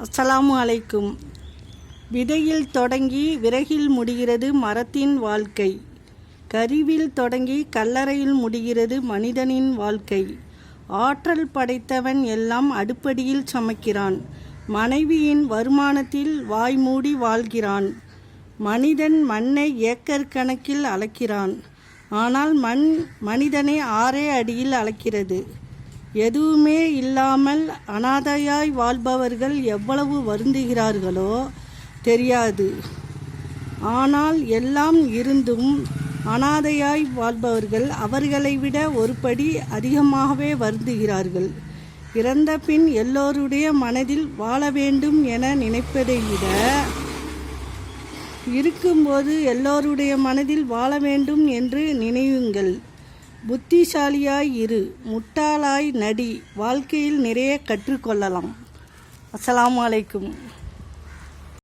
அஸ்ஸலாமு அலைக்கும். விதையில் தொடங்கி விறகில் முடிகிறது மரத்தின் வாழ்க்கை. கருவில் தொடங்கி கல்லறையில் முடிகிறது மனிதனின் வாழ்க்கை. ஆற்றல் படைத்தவன் எல்லாம் அடுப்படியில் சமைக்கிறான். மனைவியின் வருமானத்தில் வாய்மூடி வாழ்கிறான். மனிதன் மண்ணை ஏக்கர் கணக்கில் அளக்கிறான். ஆனால் மனிதனை 6 அடியில் அளக்கிறது. எதுவுமே இல்லாமல் அனாதையாய் வாழ்பவர்கள் எவ்வளவு வருந்துகிறார்களோ தெரியாது. ஆனால் எல்லாம் இருந்தும் அனாதையாய் வாழ்பவர்கள் அவர்களை விட ஒரு படி அதிகமாகவே வருந்துகிறார்கள். இறந்த பின் எல்லோருடைய மனதில் வாழ வேண்டும் என நினைப்பதை விட இருக்கும்போது எல்லோருடைய மனதில் வாழ வேண்டும் என்று நினைவுங்கள். புத்திசாலியாய் இரு, முட்டாளாய் நடி. வாழ்க்கையில் நிறைய கற்றுக்கொள்ளலாம். அஸ்ஸலாமு அலைக்கும்.